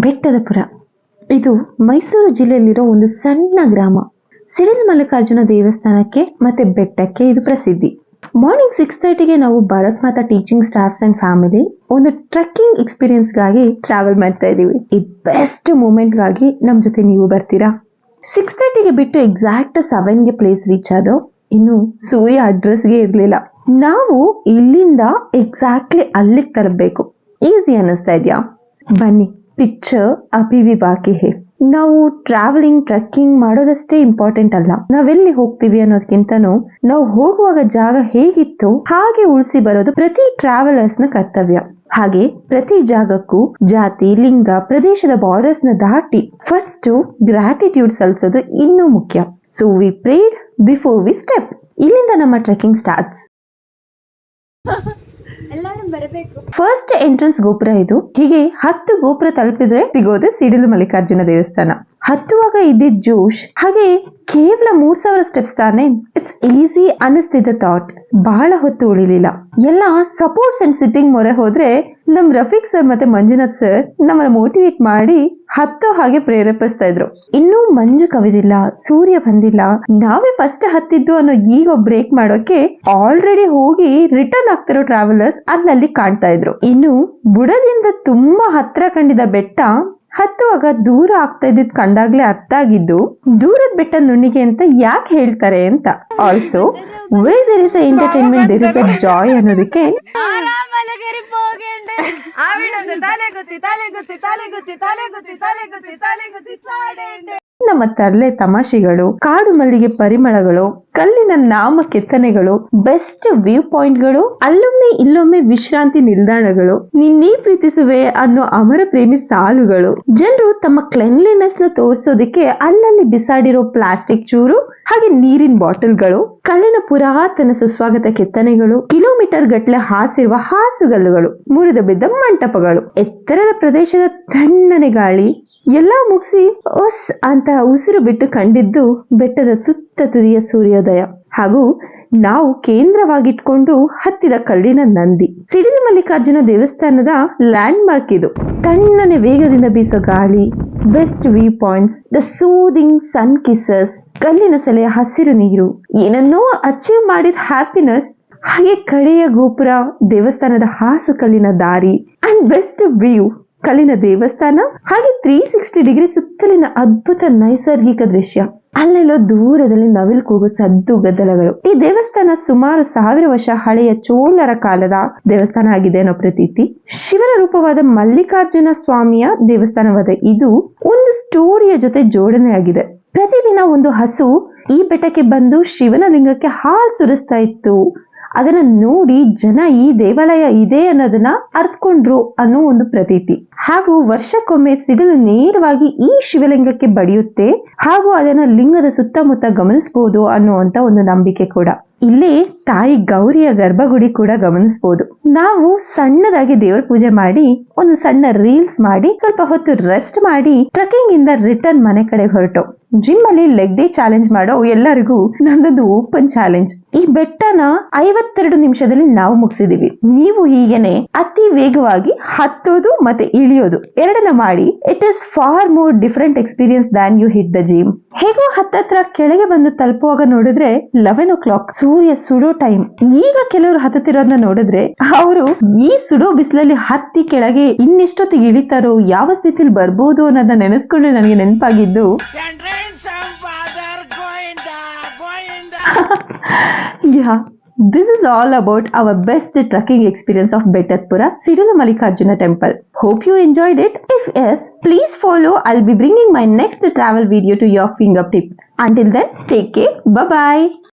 ಬೆಟ್ಟದಪುರ ಇದು ಮೈಸೂರು ಜಿಲ್ಲೆಯಲ್ಲಿರೋ ಒಂದು ಸಣ್ಣ ಗ್ರಾಮ. ಸಿಡಿಲ ಮಲ್ಲಿಕಾರ್ಜುನ ದೇವಸ್ಥಾನಕ್ಕೆ ಮತ್ತೆ ಬೆಟ್ಟಕ್ಕೆ ಇದು ಪ್ರಸಿದ್ಧಿ. ಮಾರ್ನಿಂಗ್ 6:30ಗೆ ನಾವು ಭಾರತ್ ಮಾತಾ ಟೀಚಿಂಗ್ ಸ್ಟಾಫ್ಸ್ ಅಂಡ್ ಫ್ಯಾಮಿಲಿ ಒಂದು ಟ್ರೆಕ್ಕಿಂಗ್ ಎಕ್ಸ್ಪೀರಿಯನ್ಸ್ ಗಾಗಿ ಟ್ರಾವೆಲ್ ಮಾಡ್ತಾ ಇದೀವಿ. ಈ ಬೆಸ್ಟ್ ಮೂಮೆಂಟ್ ಗಾಗಿ ನಮ್ ಜೊತೆ ನೀವು ಬರ್ತೀರಾ? 6:30ಗೆ ಬಿಟ್ಟು ಎಕ್ಸಾಕ್ಟ್ 7ಗೆ ಪ್ಲೇಸ್ ರೀಚ್ ಆದೋ. ಇನ್ನು ಸೂರ್ಯ ಅಡ್ರೆಸ್ಗೆ ಇರ್ಲಿಲ್ಲ. ನಾವು ಇಲ್ಲಿಂದ ಎಕ್ಸಾಕ್ಟ್ಲಿ ಅಲ್ಲಿಗೆ ತರಬೇಕು. ಈಸಿ ಅನ್ನಿಸ್ತಾ ಇದೆಯಾ? ಬನ್ನಿ, ಪಿಕ್ಚರ್ ಅಭಿ ಭಿ ಬಾಕಿ ಹೇ. ನಾವು ಟ್ರಾವೆಲಿಂಗ್ ಟ್ರೆಕ್ಕಿಂಗ್ ಮಾಡೋದಷ್ಟೇ ಇಂಪಾರ್ಟೆಂಟ್ ಅಲ್ಲ, ನಾವೆಲ್ಲಿ ಹೋಗ್ತೀವಿ ಅನ್ನೋದಕ್ಕಿಂತನೂ ನಾವು ಹೋಗುವಾಗ ಜಾಗ ಹೇಗಿತ್ತು ಹಾಗೆ ಉಳಿಸಿ ಬರೋದು ಪ್ರತಿ ಟ್ರಾವೆಲರ್ಸ್ ನ ಕರ್ತವ್ಯ. ಹಾಗೆ ಪ್ರತಿ ಜಾಗಕ್ಕೂ ಜಾತಿ, ಲಿಂಗ, ಪ್ರದೇಶದ ಬಾರ್ಡರ್ಸ್ ನ ದಾಟಿ ಫಸ್ಟ್ ಗ್ರಾಟಿಟ್ಯೂಡ್ ಸಲ್ಲಿಸೋದು ಇನ್ನೂ ಮುಖ್ಯ. So we prayed before we step. ಇಲ್ಲಿಂದ ನಮ್ಮ ಟ್ರೆಕ್ಕಿಂಗ್ ಸ್ಟಾರ್ಟ್ಸ್. ಫಸ್ಟ್ ಎಂಟ್ರೆನ್ಸ್ ಗೋಪುರ ಇದು. ಹೀಗೆ 10 ಗೋಪುರ ತಲುಪಿದ್ರೆ ಸಿಗೋದೆ ಸಿಡಿಲು ಮಲ್ಲಿಕಾರ್ಜುನ ದೇವಸ್ಥಾನ. ಹತ್ತುವಾಗ ಇದ್ದಿದ್ದ ಜೋಶ್ ಹಾಗೆ ಕೇವಲ 3000 ಸ್ಟೆಪ್ಸ್ ತಾನೆ. ಇಟ್ಸ್ ಈಸಿ ಅನ್ನಿಸ್ತಿದ್ದ ಥಾಟ್. ಬಹಳ ಹೊತ್ತು ಉಳಿಲಿಲ್ಲ. ಎಲ್ಲ ಸಪೋರ್ಟ್ಸ್ ಅಂಡ್ ಸಿಟ್ಟಿಂಗ್ ಮೊರೆ ಹೋದ್ರೆ ನಮ್ ರಫೀಕ್ ಸರ್ ಮತ್ತೆ ಮಂಜುನಾಥ್ ಸರ್ ನಮ್ಮನ್ನ ಮೋಟಿವೇಟ್ ಮಾಡಿ ಹತ್ತೋ ಹಾಗೆ ಪ್ರೇರೇಪಿಸ್ತಾ ಇದ್ರು. ಇನ್ನೂ ಮಂಜು ಕವಿದಿಲ್ಲ, ಸೂರ್ಯ ಬಂದಿಲ್ಲ, ನಾವೇ ಫಸ್ಟ್ ಹತ್ತಿದ್ದು ಅನ್ನೋ ಈಗ ಬ್ರೇಕ್ ಮಾಡೋಕೆ ಆಲ್ರೆಡಿ ಹೋಗಿ ರಿಟರ್ನ್ ಆಗ್ತಿರೋ ಟ್ರಾವೆಲರ್ಸ್ ಅದ್ನಲ್ಲಿ ಕಾಣ್ತಾ ಇದ್ರು. ಇನ್ನು ಬುಡದಿಂದ ತುಂಬಾ ಹತ್ರ ಕಂಡಿದ್ದ ಬೆಟ್ಟ ಹತ್ತುವಾಗ ದೂರ ಆಗ್ತಾ ಇದ್ದಿದ್ ಕಂಡಾಗ್ಲೇ ಅರ್ಥ ಆಗಿದ್ದು ದೂರದ ಬೆಟ್ಟ ನುಣ್ಣಿಗೆ ಅಂತ ಯಾಕೆ ಹೇಳ್ತಾರೆ ಅಂತ. Also where there is a entertainment there is a joy ಅನ್ನೋದಕ್ಕೆ ನಮ್ಮ ತರಲೆ ತಮಾಷೆಗಳು, ಕಾಡು ಮಲ್ಲಿಗೆ ಪರಿಮಳಗಳು, ಕಲ್ಲಿನ ನಾಮ ಕೆತ್ತನೆಗಳು, ಬೆಸ್ಟ್ ವ್ಯೂ ಪಾಯಿಂಟ್ಗಳು, ಅಲ್ಲೊಮ್ಮೆ ಇಲ್ಲೊಮ್ಮೆ ವಿಶ್ರಾಂತಿ ನಿಲ್ದಾಣಗಳು, ನಿನ್ನೀ ಪ್ರೀತಿಸುವೆ ಅನ್ನೋ ಅಮರ ಪ್ರೇಮಿ ಸಾಲುಗಳು, ಜನರು ತಮ್ಮ ಕ್ಲೆನ್ಲಿನೆಸ್ ನ ತೋರಿಸೋದಕ್ಕೆ ಅಲ್ಲಲ್ಲಿ ಬಿಸಾಡಿರೋ ಪ್ಲಾಸ್ಟಿಕ್ ಚೂರು ಹಾಗೆ ನೀರಿನ ಬಾಟಲ್ಗಳು, ಕಲ್ಲಿನ ಪುರಾತನ ಸುಸ್ವಾಗತ ಕೆತ್ತನೆಗಳು, ಕಿಲೋಮೀಟರ್ ಗಟ್ಟಲೆ ಹಾಸಿರುವ ಹಾಸುಗಲ್ಲುಗಳು, ಮುರಿದ ಬಿದ್ದ ಮಂಟಪಗಳು, ಎತ್ತರದ ಪ್ರದೇಶದ ತಣ್ಣನೆ ಗಾಳಿ ಎಲ್ಲಾ ಮುಗಿಸಿ ಒಸ್ ಅಂತ ಉಸಿರು ಬಿಟ್ಟು ಕಂಡಿದ್ದು ಬೆಟ್ಟದ ತುತ್ತ ತುದಿಯ ಸೂರ್ಯೋದಯ ಹಾಗೂ ನಾವು ಕೇಂದ್ರವಾಗಿಟ್ಕೊಂಡು ಹತ್ತಿದ ಕಲ್ಲಿನ ನಂದಿ. ಸಿಡಿಲ ಮಲ್ಲಿಕಾರ್ಜುನ ದೇವಸ್ಥಾನದ ಲ್ಯಾಂಡ್ ಮಾರ್ಕ್ ಇದು. ತಣ್ಣನೆ ವೇಗದಿಂದ ಬೀಸೋ ಗಾಳಿ, best viewpoints, the soothing sun kisses, ಕಲ್ಲಿನ ಸೆಲೆಯ ಹಸಿರು ನೀರು, ಏನನ್ನೋ ಅಚೀವ್ ಮಾಡಿದ ಹ್ಯಾಪಿನೆಸ್, ಹಾಗೆ ಕಡೆಯ ಗೋಪುರ, ದೇವಸ್ಥಾನದ ಹಾಸು ಕಲ್ಲಿನ ದಾರಿ ಅಂಡ್ ಬೆಸ್ಟ್ ವ್ಯೂ ಕಲ್ಲಿನ ದೇವಸ್ಥಾನ, ಹಾಗೆ 360 ಡಿಗ್ರಿ ಸುತ್ತಲಿನ ಅದ್ಭುತ ನೈಸರ್ಗಿಕ ದೃಶ್ಯ. ಅಲ್ಲೆಲ್ಲೋ ದೂರದಲ್ಲಿ ನವಿಲು ಕೂಗು ಸದ್ದು ಗದ್ದಲಗಳು. ಈ ದೇವಸ್ಥಾನ ಸುಮಾರು 1000 ವರ್ಷ ಹಳೆಯ ಚೋಳರ ಕಾಲದ ದೇವಸ್ಥಾನ ಆಗಿದೆ ಅನ್ನೋ ಪ್ರತೀತಿ. ಶಿವನ ರೂಪವಾದ ಮಲ್ಲಿಕಾರ್ಜುನ ಸ್ವಾಮಿಯ ದೇವಸ್ಥಾನವಾದ ಇದು ಒಂದು ಸ್ಟೋರಿಯ ಜೊತೆ ಜೋಡಣೆ ಆಗಿದೆ. ಪ್ರತಿದಿನ ಒಂದು ಹಸು ಈ ಬೆಟ್ಟಕ್ಕೆ ಬಂದು ಶಿವನ ಲಿಂಗಕ್ಕೆ ಹಾಲು ಸುರಿಸ್ತಾ ಇತ್ತು. ಅದನ್ನ ನೋಡಿ ಜನ ಈ ದೇವಾಲಯ ಇದೆ ಅನ್ನೋದನ್ನ ಅರ್ಥಕೊಂಡ್ರು ಅನ್ನೋ ಒಂದು ಪ್ರತೀತಿ. ಹಾಗೂ ವರ್ಷಕ್ಕೊಮ್ಮೆ ಸಿಡಿಲು ನೇರವಾಗಿ ಈ ಶಿವಲಿಂಗಕ್ಕೆ ಬಡಿಯುತ್ತೆ ಹಾಗೂ ಅದನ್ನ ಲಿಂಗದ ಸುತ್ತಮುತ್ತ ಗಮನಿಸಬಹುದು ಅನ್ನುವಂತ ಒಂದು ನಂಬಿಕೆ ಕೂಡ. ಇಲ್ಲಿ ತಾಯಿ ಗೌರಿಯ ಗರ್ಭಗುಡಿ ಕೂಡ ಗಮನಿಸಬಹುದು. ನಾವು ಸಣ್ಣದಾಗಿ ದೇವರ ಪೂಜೆ ಮಾಡಿ ಒಂದು ಸಣ್ಣ ರೀಲ್ಸ್ ಮಾಡಿ ಸ್ವಲ್ಪ ಹೊತ್ತು ರೆಸ್ಟ್ ಮಾಡಿ ಟ್ರೆಕ್ಕಿಂಗ್ ಇಂದ ರಿಟರ್ನ್ ಮನೆ ಕಡೆ ಹೊರಟು. ಜಿಮ್ ಅಲ್ಲಿ ಲೆಗ್ ಡೇ ಚಾಲೆಂಜ್ ಮಾಡೋ ಎಲ್ಲರಿಗೂ ನಂದೊಂದು ಓಪನ್ ಚಾಲೆಂಜ್. ಈ ಬೆಟ್ಟನ 52 ನಿಮಿಷದಲ್ಲಿ ನಾವು ಮುಗಿಸಿದೀವಿ. ನೀವು ಹೀಗೇನೆ ಅತಿ ವೇಗವಾಗಿ ಹತ್ತೋದು ಮತ್ತೆ ಇಳಿಯೋದು ಎರಡನ್ನ ಮಾಡಿ. It is far more different experience than you hit the gym. ಹೇಗೋ ಹತ್ತತ್ರ ಕೆಳಗೆ ಬಂದು ತಲುಪುವಾಗ ನೋಡಿದ್ರೆ 11 o'clock, ಸೂರ್ಯ ಸುಡೋ ಟೈಮ್. ಈಗ ಕೆಲವರು ಹತ್ತುತ್ತಿರೋದನ್ನ ನೋಡಿದ್ರೆ ಅವರು ಈ ಸುಡೋ ಬಿಸಿಲಲ್ಲಿ ಹತ್ತಿ ಕೆಳಗೆ ಇನ್ನೆಷ್ಟೊತ್ತಿಗೆ ಇಳಿತಾರೋ, ಯಾವ ಸ್ಥಿತಿಲಿ ಬರ್ಬೋದು ಅನ್ನೋದನ್ನ ನೆನೆಸ್ಕೊಂಡ್ರೆ ನನಗೆ ನೆನಪಾಗಿದ್ದು yeah, this is all about our best trekking experience of Bettadpura Sidila Mallikarjuna temple. Hope you enjoyed it. If yes, please follow. I'll be bringing my next travel video to your fingertip. Until then, take care. Bye bye.